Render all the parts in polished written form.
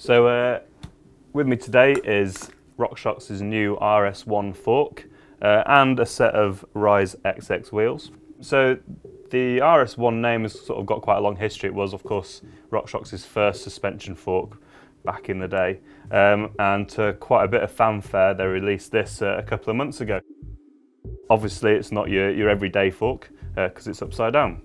With me today is RockShox's new RS-1 fork and a set of Rise XX wheels. So the RS-1 name has sort of got quite a long history. It was, of course, RockShox's first suspension fork back in the day, and to quite a bit of fanfare they released this a couple of months ago. Obviously it's not your everyday fork because it's upside down.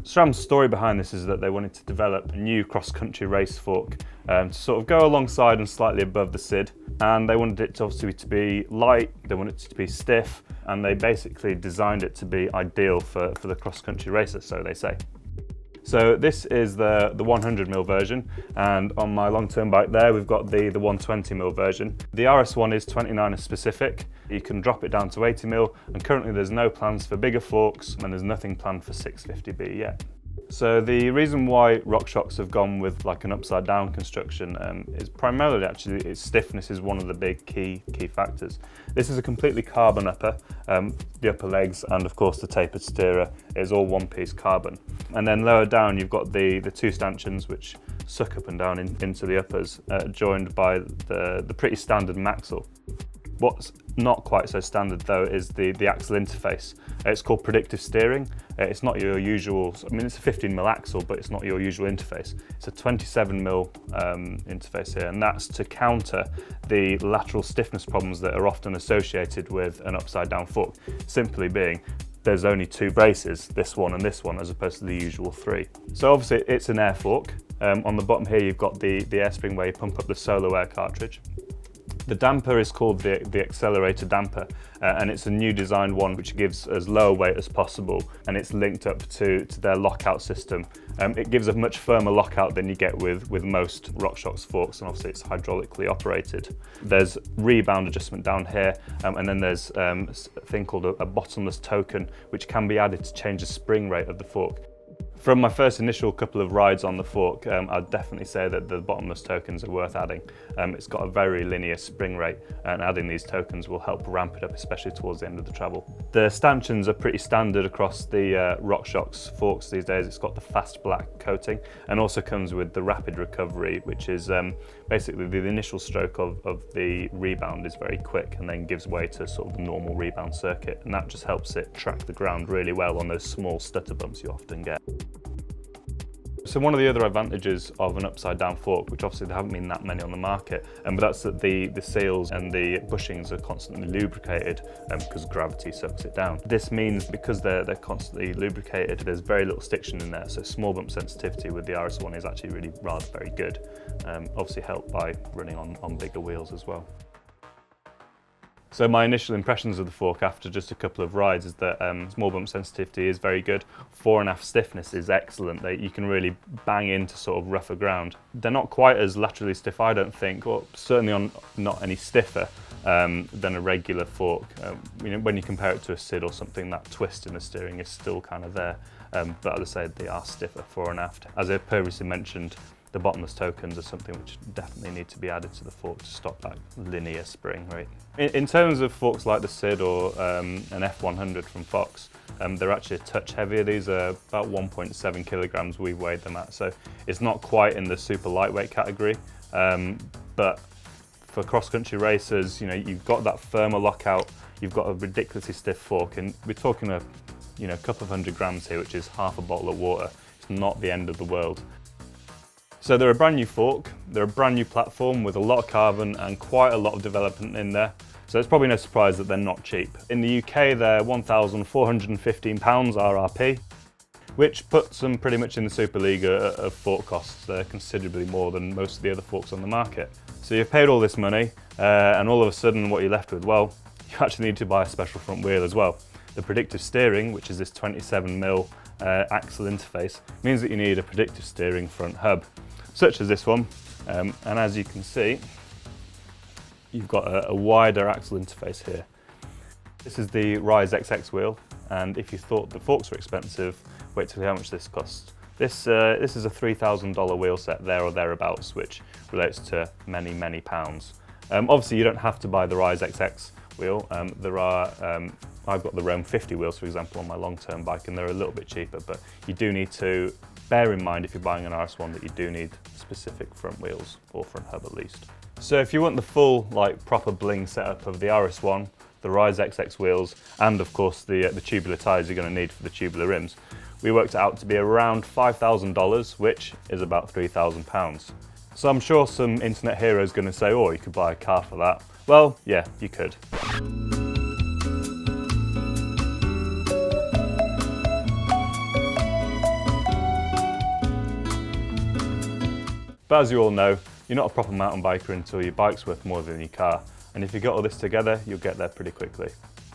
SRAM's story behind this is that they wanted to develop a new cross-country race fork to sort of go alongside and slightly above the SID, and they wanted it to obviously to be light, they wanted it to be stiff, and they basically designed it to be ideal for the cross-country racer, so they say. So this is the 100mm version, and on my long-term bike there we've got the 120mm version. The RS1 is 29er specific. You can drop it down to 80mm, and currently there's no plans for bigger forks and there's nothing planned for 650B yet. So the reason why RockShox have gone with like an upside down construction is primarily actually its stiffness is one of the big key factors. This is a completely carbon upper. The upper legs and of course the tapered steerer is all one-piece carbon. And then lower down you've got the two stanchions which suck up and down into the uppers, joined by the pretty standard maxle. What's not quite so standard though is the axle interface. It's called predictive steering. It's not your usual, I mean it's a 15mm axle, but it's not your usual interface. It's a 27mm interface here, and that's to counter the lateral stiffness problems that are often associated with an upside down fork. Simply being, there's only two braces, this one and this one, as opposed to the usual three. So obviously it's an air fork. On the bottom here you've got the air spring where you pump up the solo air cartridge. The damper is called the accelerator damper, and it's a new designed one which gives as low a weight as possible, and it's linked up to their lockout system. It gives a much firmer lockout than you get with most RockShox forks, and obviously it's hydraulically operated. There's rebound adjustment down here, and then there's a thing called a bottomless token which can be added to change the spring rate of the fork. From my first initial couple of rides on the fork, I'd definitely say that the bottomless tokens are worth adding. It's got a very linear spring rate, and adding these tokens will help ramp it up, especially towards the end of the travel. The stanchions are pretty standard across the RockShox forks these days. It's got the fast black coating, and also comes with the rapid recovery, which is basically the initial stroke of the rebound is very quick and then gives way to sort of the normal rebound circuit, and that just helps it track the ground really well on those small stutter bumps you often get. So one of the other advantages of an upside down fork, which obviously there haven't been that many on the market, but that's that the seals and the bushings are constantly lubricated because gravity sucks it down. This means because they're constantly lubricated, there's very little stiction in there, so small bump sensitivity with the RS1 is actually really rather very good. Obviously helped by running on bigger wheels as well. So my initial impressions of the fork after just a couple of rides is that small bump sensitivity is very good. Fore and aft stiffness is excellent. You can really bang into sort of rougher ground. They're not quite as laterally stiff, I don't think, or certainly not any stiffer than a regular fork. You know, when you compare it to a SID or something, that twist in the steering is still kind of there. But as I say, they are stiffer fore and aft. As I previously mentioned, the bottomless tokens are something which definitely need to be added to the fork to stop that linear spring rate. In terms of forks like the SID or an F100 from Fox, they're actually a touch heavier. These are about 1.7 kilograms we've weighed them at, so it's not quite in the super lightweight category, but for cross-country racers, you know, you've got that firmer lockout, you've got a ridiculously stiff fork, and we're talking a couple of 100 grams here, which is half a bottle of water. It's not the end of the world. So they're a brand new fork, they're a brand new platform with a lot of carbon and quite a lot of development in there. So it's probably no surprise that they're not cheap. In the UK they're £1,415 RRP, which puts them pretty much in the Super League of fork costs. They're considerably more than most of the other forks on the market. So you've paid all this money and all of a sudden what you're left with, well, you actually need to buy a special front wheel as well. The predictive steering, which is this 27mm axle interface, means that you need a predictive steering front hub, such as this one, and as you can see, you've got a wider axle interface here. This is the Rise XX wheel, and if you thought the forks were expensive, wait till see how much this costs. This is a $3,000 wheel set there or thereabouts, which relates to many pounds. Obviously you don't have to buy the Rise XX wheel. I've got the Rome 50 wheels, for example, on my long-term bike, and they're a little bit cheaper, but you do need to bear in mind if you're buying an RS1 that you do need specific front wheels, or front hub at least. So if you want the full, proper bling setup of the RS1, the Rise XX wheels, and of course the tubular tyres you're going to need for the tubular rims, we worked it out to be around $5,000, which is about £3,000. So I'm sure some internet hero is going to say, oh, you could buy a car for that. Well, yeah, you could. But as you all know, you're not a proper mountain biker until your bike's worth more than your car. And if you get all this together, you'll get there pretty quickly.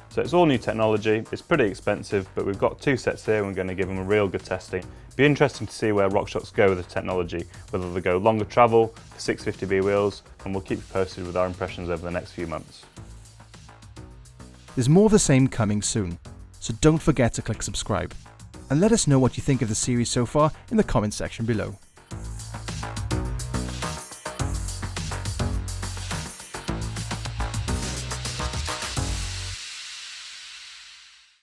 So it's all new technology, it's pretty expensive, but we've got 2 sets here and we're going to give them a real good testing. Be interesting to see where RockShox go with the technology, whether they go longer travel, for 650B wheels, and we'll keep you posted with our impressions over the next few months. There's more of the same coming soon, so don't forget to click subscribe. And let us know what you think of the series so far in the comments section below.